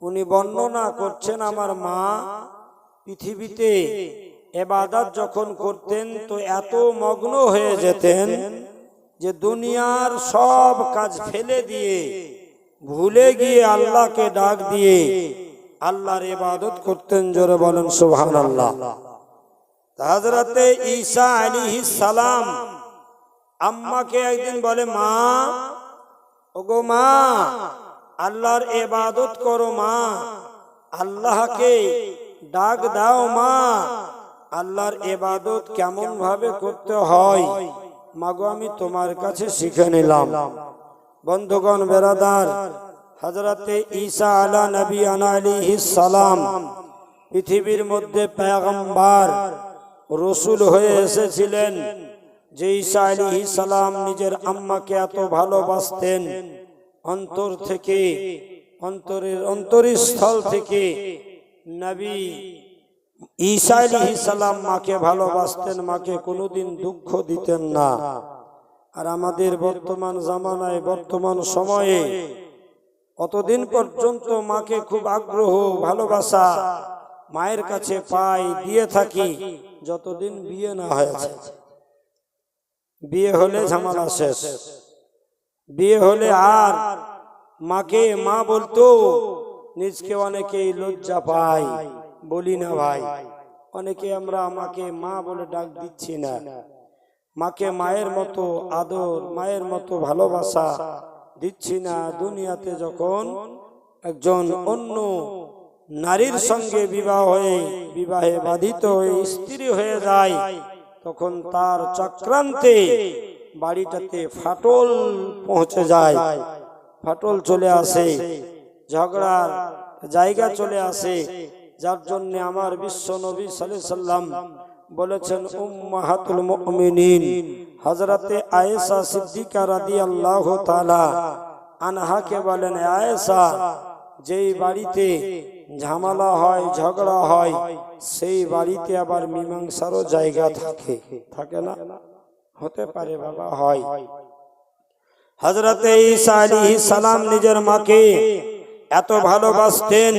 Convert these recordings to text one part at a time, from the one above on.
উনি বর্ণনা করছেন আমার মা পৃথিবীতে ইবাদত যখন করতেন তো এত মগ্ন হয়ে যেতেন যে দুনিয়ার সব কাজ ফেলে দিয়ে ভুলে গিয়ে আল্লাহকে ডাক দিয়ে আল্লাহর ইবাদত করতেন। জোরে বলেন সুবহানাল্লাহ। হযরতে ঈসা আলাইহিস সালাম আম্মাকে একদিন বলে, মা, ওগো মা, আল্লাহর ইবাদত করো মা, আল্লাহকে ডাক দাও মা, আল্লাহর ইবাদত কেমন ভাবে করতে হয় মাগো আমি তোমার কাছে শিখে নিলাম। বন্ধুগণ বেরাদার, হযরতে ঈসা আলা নবী আলাইহিস সালাম পৃথিবীর মধ্যে পয়গম্বর রাসূল হয়ে এসেছিলেন। যে ঈসা আলাইহিস সালাম নিজের আম্মাকে এত ভালোবাসতেন, অন্তর থেকে, অন্তরের অন্তরস্থল থেকে নবী ঈসা আলাইহিস সালাম মাকে ভালোবাসতেন, মাকে কোনোদিন দুঃখ দিতেন না। আর আমাদের বর্তমান জামানায়, বর্তমান সময়ে অতদিন পর্যন্ত মাকে খুব আগ্রহ ভালোবাসা মায়ের কাছে পাই, দিয়ে থাকি যতদিন বিয়ে না হয়েছে। বিয়ে হলে ঝামেলা শেষ। বিয়ে হলে আর মাকে মা বলতো নিজকে অনেকেই লজ্জা পায়, বলি না ভাই। অনেকে আমরা আমাকে মা বলে ডাক দিচ্ছি না। মাকে মায়ের মতো আদর, মায়ের মতো ভালোবাসা দিচ্ছি না। দুনিয়াতে যখন একজন অন্য নারীর সঙ্গে বিবাহে বাধিত হয়ে স্ত্রী হয়ে যায়, তখন তার চক্রান্তে বাড়িটাতে ফাটল পৌঁছে যায়, ফাটল চলে আসে, ঝগড়ার জায়গা চলে আসে। যার জন্য আমার বিশ্ব নবী সাল্লাল্লাহু আলাইহি সাল্লাম বলেছেন, উম্মাহাতুল মুমিনিন হযরতে আয়েশা সিদ্দিকা রাদিয়াল্লাহু তাআলা আনহাকে বলেন, আয়েশা, যেই বাড়িতে ঝামেলা হয়, ঝগড়া হয়, সেই বাড়িতে আবার মীমাংসারও জায়গা থাকে না? হতে পারে বাবা, হয়। হযরতে ঈসা আলাইহিস সালাম নিজের মাকে এত ভালোবাসতেন,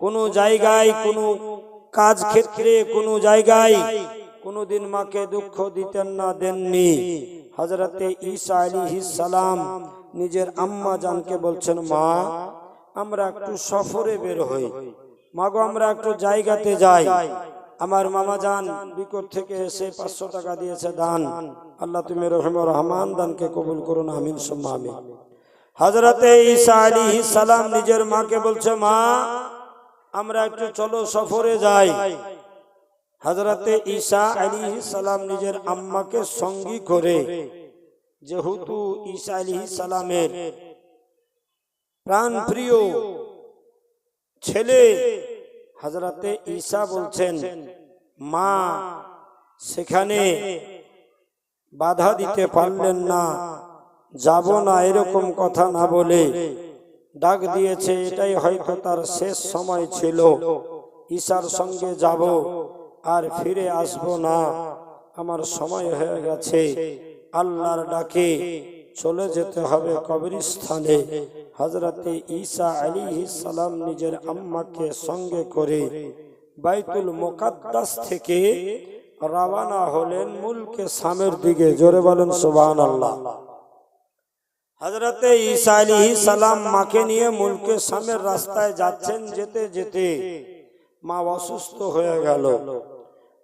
কোন জায়গায়, কোন কাজ ক্ষেত্রে, কোন জায়গায় কোনদিন মাকে দুঃখ দিতেন না, দেননি। হযরতে ঈসা আলাইহিস সালাম নিজের আম্মা জানকে বলছেন, মা, আমরা একটু সফরে বের হই, মাগো আমরা একটু জায়গাতে যাই। আমার মামা জান বিকট থেকে এসে 500 টাকা দিয়েছে দান। আল্লাহ তুমি রহিম রহমান দানকে কবুল করুন, আমিন সুম্মা আমিন। হযরতে ঈসা আলাইহিস সালাম নিজের মাকে বলছে, মা, আমরা একটু চলো সফরে যাই। হযরতে ঈসা আলাইহিস সালাম নিজের আম্মাকে সঙ্গী করে, যেহেতু ঈসা আলাইহিস সালামের প্রাণ প্রিয় ছেলে, হযরতে ঈসা বলছেন, মা সেখানে বাধা দিতে পারলেন না, যাব না এরকম কথা না বলে ডাক দিয়েছে। এটাই হয়তো তার শেষ সময় ছিল, ঈসার সঙ্গে যাব আর ফিরে আসব না, আমার সময় হয়ে গেছে, আল্লাহর ডাকে চলে যেতে হবে কবরস্থানে। হযরতে ঈসা আলাইহিস সালাম নিজের আম্মাকে সঙ্গে করে বাইতুল মুকাদ্দাস থেকে রওনা হলেন মুলকে শামের দিকে। জোরে বলেন সুবহানাল্লাহ। হযরতে ঈসা আলাইহিস সালাম মাকে নিয়ে মুলকে শামের রাস্তায় যাচ্ছেন। যেতে যেতে মা অসুস্থ হয়ে গেল।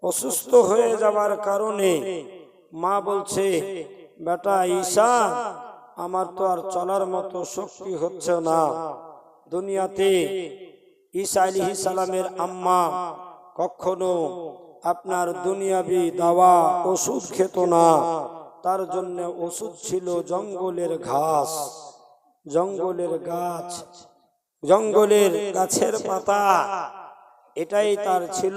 অসুস্থ হয়ে যাওয়ার কারণে মা বলছে, বেটা ঈসা, আমার তো আর চলার মতো শক্তি হচ্ছে না। দুনিয়াতে ঈসা আলাইহিস সালামের আম্মা কখনো আপনার দুনিয়াবি দাওয়া ওষুধ খেত না। তার জন্য ওষুধ ছিল জঙ্গলের ঘাস, জঙ্গলের গাছ, জঙ্গলের গাছের পাতা, এটাই তার ছিল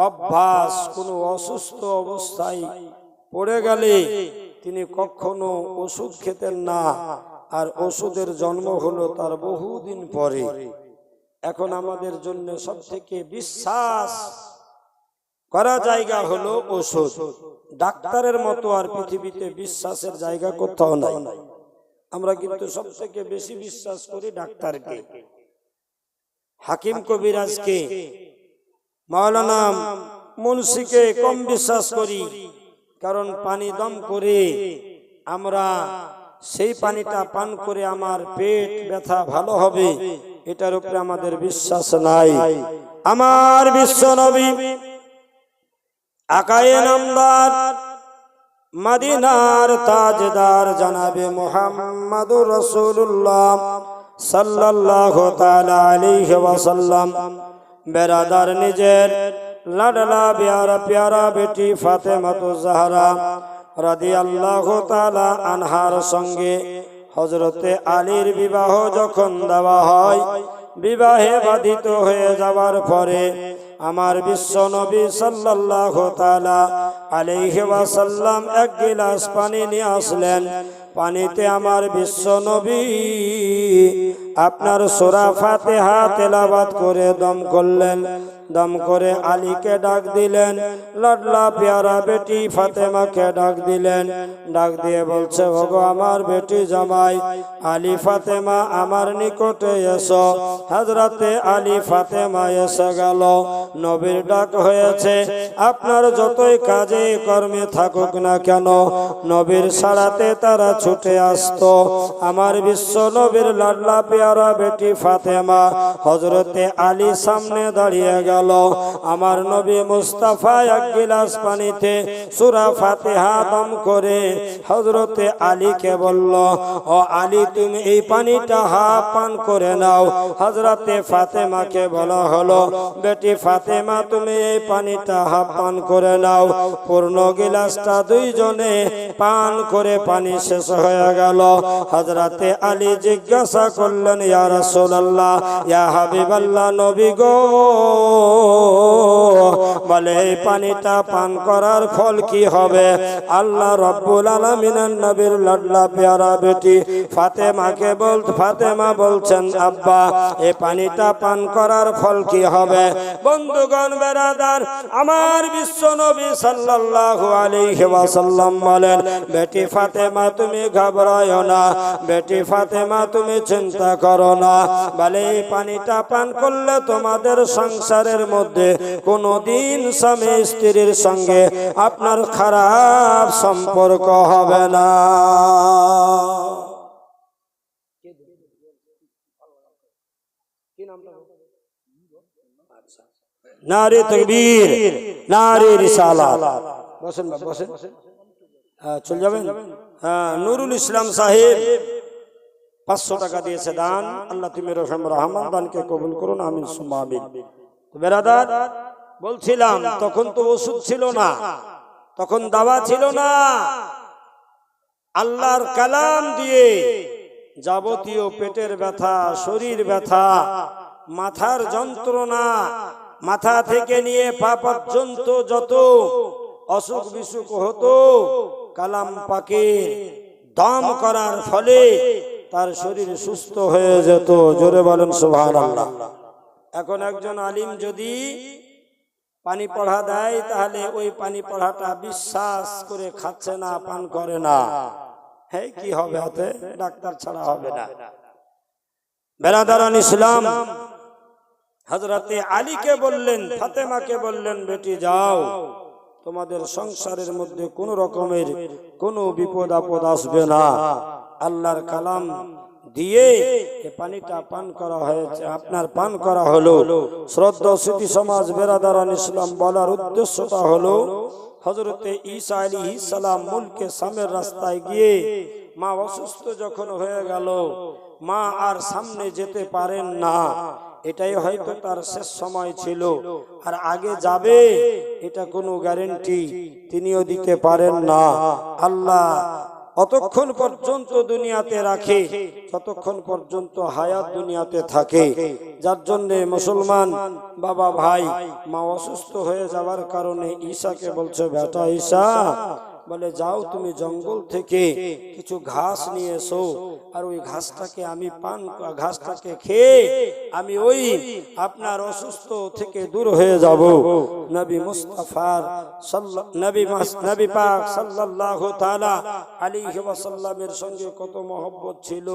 অভ্যাস। কোনো অসুস্থ অবস্থায় পড়ে গেলে তিনি কখনো ওষুধ খেতেন না। আর ওষুধের জন্ম হলো তার বহুদিন পরে। এখন আমাদের জন্য সবথেকে বিশ্বাস করা জায়গা হলো ওষুধ। ডাক্তারের মতো আর পৃথিবীতে বিশ্বাসের জায়গা কোথাও নাই। আমরা কিন্তু সবথেকে বেশি বিশ্বাস করি ডাক্তারকে। হাকিম কবিরাজকে, মাওলানা মুন্সিকে কম বিশ্বাস করি, কারণ পানি দম করে আমরা সেই পানিটা পান করে আমার পেট ব্যথা ভালো হবে, এটার উপরে আমাদের বিশ্বাস নাই। আমার বিশ্ব নবী আকায়ে নামদার মদিনার তাজদার জনাবে মুহাম্মদুর রাসূলুল্লাহ সাল্লাল্লাহু তাআলা আলাইহি ওয়াসাল্লাম বেরাদার নিজের লাডলা প্যারা বেটি ফাতেমাতুজ জাহরা রাদিয়াল্লাহু তাআলা আনহার সঙ্গে হযরতে আলীর বিবাহ যখন দেওয়া হয়, বিবাহে বাধিত হয়ে যাওয়ার পরে আমার বিশ্ব নবী সাল্লাল্লাহু তাআলা আলাইহি ওয়াসাল্লাম এক গিলাস পানি নিয়ে আসলেন। পানিতে আমার বিশ্ব নবী আপনার সূরা ফাতিহা তেলাওয়াত করে দম করলেন। দম করে আলীকে ডাক দিলেন, লাডলা প্যারা বেটি ফাতেমাকে ডাক দিলেন। ডাক দিয়ে বলছে, ওগো আমার বেটি জামাই আলী ফাতেমা আমার নিকটে এসো। হযরতে আলী ফাতেমা এসে গেল। নবীর ডাক হয়েছে, আপনার যতই কাজে কর্মে থাকুক না কেন নবীর সাড়াতে তারা ছুটে আসতো। আমার বিশ্ব নবীর লাডলা প্যারা বেটি ফাতেমা হযরতে আলী সামনে দাঁড়িয়ে গেল। আমার নবী মুস্তাফা এক গিলাস পানিতে সূরা ফাতিহা দম করে হযরতে আলীকে বলল, ও আলী তুমি এই পানিটা হাফ পান করে নাও। হযরতে ফাতেমাকে বলা হলো, বেটি ফাতেমা তুমি এই পানিটা হাফ পান করে নাও। পূর্ণ গিলাসটা দুইজনে পান করে পানি শেষ হয়ে গেল। হযরতে আলী জিজ্ঞাসা করলেন, ইয়া রাসূলুল্লাহ, ইয়া হাবিবাল্লাহ, নবী গো, বলে এই পানিটা পান করার ফল কি হবে? আল্লাহ রাব্বুল আলামিনের নবীর লাডলা প্যারা বেটি ফাতেমা বলছেন, আব্বা এই পানিটা পান করার ফল কি হবে? বন্ধুগণ বেরাদার, আমার বিশ্ব নবী সাল্লাল্লাহু আলাইহি ওয়াসাল্লাম বলেন, বেটি ফাতেমা তুমি ঘাবড়ায়ো না, বেটি ফাতেমা তুমি চিন্তা করো না, বলে এই পানিটা পান করলে তোমাদের সংসারের মধ্যে কোনদিন স্বামী স্ত্রীর সঙ্গে আপনার খারাপ সম্পর্ক হবে না। নারে তাকবীর, নারে রিসালাত। বসেন বসেন, চলে যাবেন। হ্যাঁ, নুরুল ইসলাম সাহেব 500 টাকা দিয়েছে দান। আল্লাহ তুমি রহম রহমান দানকে কবুল করুন, আমিন সুম্মা আমিন। তো বেরাদার, বলছিলাম তখন তো ওষুধ ছিল না, তখন দাওয়া ছিল না। আল্লাহর কালাম দিয়ে যাবতীয় পেটের ব্যথা, শরীর ব্যথা, মাথার যন্ত্রণা, মাথা থেকে নিয়ে পা পর্যন্ত যত অসুখ বিসুখ হতো, কালাম পাকে দম করার ফলে তার শরীর সুস্থ হয়ে যেত। জোরে বলেন সুবহানাল্লাহ। এখন একজন আলিম যদি পানি পড়া দেয়, তাহলে ওই পানি পড়াটা বিশ্বাস করে খাচ্ছে না, পান করে না। হ্যাঁ, কি হবে? হাতে ডাক্তার ছাড়া হবে না। বেরাদারান ইসলাম, হযরতে আলীকে বললেন, ফাতেমাকে বললেন, বেটি যাও, তোমাদের সংসারের মধ্যে কোন রকমের কোনো বিপদ আপদ আসবে না। আল্লাহর কালাম দিয়ে এই পানিটা পান করা হয়েছে, আপনার পান করা হলো। শ্রদ্ধা স্মৃতি সমাজ বেরাদারান ইসলাম বলার উদ্দেশ্যটা হলো, হযরতে ঈসা আলাইহিস সালাম মুলকে শামের রাস্তায় গিয়ে মা অসুস্থ যখন হয়ে গেল, মা আর সামনে যেতে পারেন না, এটাই হয়তো তার শেষ সময় ছিল। আর আগে যাবে এটা কোনো গ্যারান্টি তিনিও দিতে পারেন না। আল্লাহ অতক্ষণ পর্যন্ত দুনিয়াতে রাখে ততক্ষণ পর্যন্ত হায়াত দুনিয়াতে থাকে। যার জন্য মুসলমান বাবা ভাই, মা অসুস্থ হয়ে যাওয়ার কারণে ঈসাকে বলছে, বেটা ঈসা, বলে যাও তুমি জঙ্গল থেকে কিছু ঘাস নিয়ে এসো, আর ওই ঘাসটাকে আমি ঘাসটাকে খেয়ে আমি ওই আপনার অসুস্থ থেকে দূর হয়ে যাব। নবী মুস্তাফার নবী পাক সাল্লাল্লাহু তাআলা আলাইহি ওয়াসাল্লামের সঙ্গে কত মহব্বত ছিল।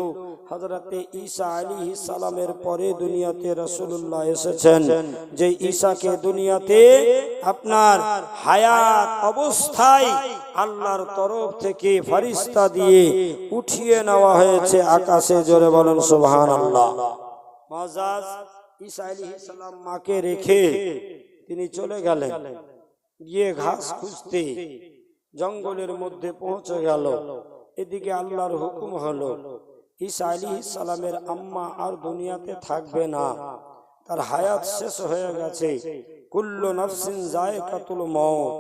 হযরতে ঈসা আলাইহিস সালামের পরে দুনিয়াতে রাসূলুল্লাহ এসেছেন, যে ঈসাকে দুনিয়াতে আপনার হায়াত অবস্থায় আল্লাহর তরফ থেকে ফেরেশতা দিয়ে উঠিয়ে নেওয়া হয়েছে আকাশে। জোরে বলেন সুবহানাল্লাহ। মুআজ্জাজ ঈসা আলাইহিস সালাম মাকে রেখে তিনি চলে গেলেন, গিয়ে ঘাস খুঁজতে জঙ্গলের মধ্যে পৌঁছে গেল। এদিকে আল্লাহর হুকুম হলো ঈসা আলাইহিস সালামের আম্মা আর দুনিয়াতে থাকবে না, তার হায়াত শেষ হয়ে গেছে। কুল্লু নাফসিন যায়কাতুল মউত,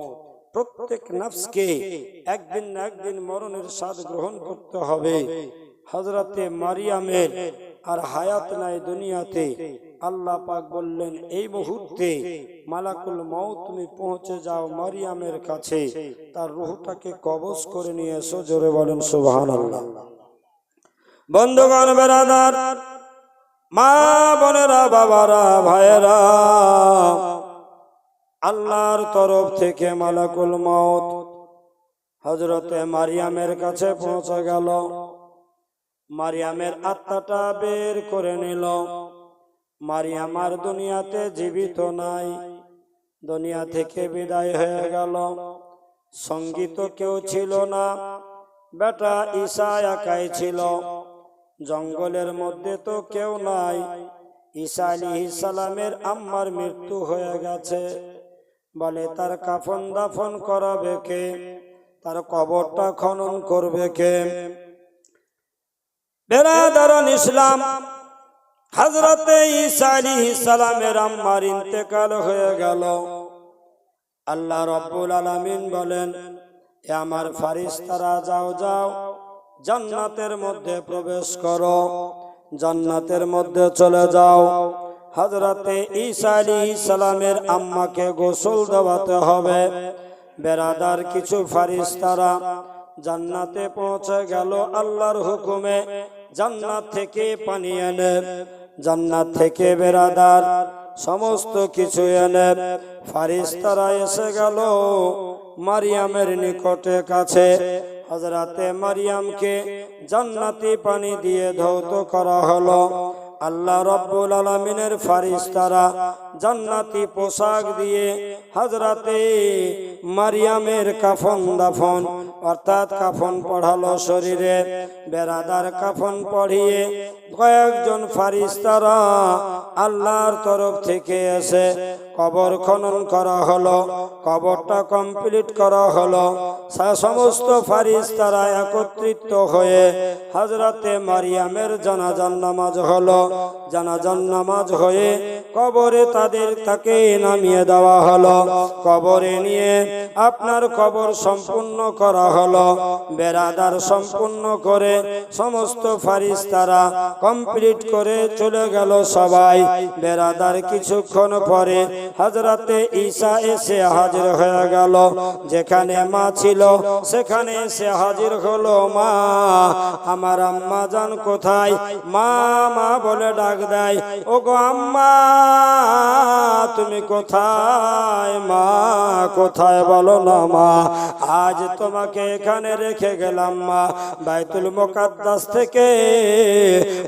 প্রত্যেক নফসকে একদিন না একদিন মরণের স্বাদ গ্রহণ করতে হবে। হযরতে মারিয়ামের আর হায়াত নাই দুনিয়াতে। আল্লাহ পাক বললেন এই মুহূর্তে মালাকুল মউত তুমি পৌঁছে যাও মারিয়ামের কাছে, তার রূহটাকে কবজ করে নিয়ে এসো। জোরে বলেন সুবহানাল্লাহ। বন্ধুগণ, বেরাদার, মা বোনেরা, বাবারা, ভাইয়েরা, আল্লাহর তরফ থেকে মালাকুল মউত হযরতে মারিয়ামের কাছে পৌঁছে গেল। মারিয়ামের আত্মাটা বের করে নিল। মারিয়াম আর দুনিয়াতে জীবিত নাই, দুনিয়া থেকে বিদায় হয়ে গেল। সঙ্গী তো কেউ ছিল না, বেটা ঈসা একাই ছিল। জঙ্গলের মধ্যে তো কেউ নাই। ঈসা আলাইহিস সালামের আম্মার মৃত্যু হয়ে গেছে। বলে তার কাফন দাফন করাবে কে, তার কবরটা খনন করবে কে? বেরাদারান ইসলাম, হযরতে ঈসা আলাইহিস সালামের আম্মার ইন্তেকাল হয়ে গেল। আল্লাহ রাব্বুল আলামিন বলেন, এ আমার ফেরেশতারা যাও যাও জান্নাতের মধ্যে প্রবেশ করো, জান্নাতের মধ্যে চলে যাও। হযরতে ঈসা আলাইহিস সালামের আম্মাকে গোসল দেওয়াতে হবে। বেরাদার, কিছু ফেরেশতারা জান্নাতে পৌঁছে গেল আল্লাহর হুকুমে। জান্নাত থেকে পানি এনে, জান্নাত থেকে বেরাদার সমস্ত কিছু এনে ফেরেশতারা এসে গেল মারিয়ামের নিকটে কাছে। হযরতে মারিয়ামকে জান্নাতি পানি দিয়ে ধৌত করা হলো। আল্লাহ রাব্বুল আলামিনের ফেরেশতারা জান্নাতি পোশাক দিয়ে হযরতে মারিয়ামের কাফন দাফন অর্থাৎ কাফন পড়ালো শরীরে। বেরাদার, কাফন পড়িয়ে কয়েকজন ফেরেশতারা আল্লাহর তরফ থেকে এসে কবর খনন করা হলো। কবরটা কমপ্লিট করা হলো। সমস্ত ফেরেশতারা একত্রিত হয়ে হযরতে মারিয়ামের জানাজার নামাজ হলো। জানাজার নামাজ হয়ে কবরে তাকে নামিয়ে দেওয়া হলো। কবরে নিয়ে আপনার কবর সম্পূর্ণ করা হলো। বেরাদার, সম্পূর্ণ করে সমস্ত ফেরেশতারা কমপ্লিট করে চলে গেল সবাই। বেরাদার, কিছুক্ষণ পরে হযরতে ঈসা এসে হাজির হয়ে গেল। যেখানে মা ছিল সেখানে এসে হাজির হলো। মা, আমার আম্মা জান কোথায়? মা মা বলে ডাক দেয়। ও গো আম্মা, তুমি কোথায়? মা কোথায় বলো না মা, আজ তোমাকে এখানে রেখে গেলাম মা। বাইতুল মুকাদ্দাস থেকে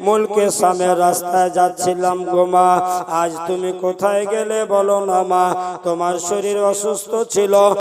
মুলকে শামের রাস্তায় যাচ্ছিলাম গো মা, আজ তুমি কোথায় গেলে বলো না মা। তোমার শরীর অসুস্থ ছিল,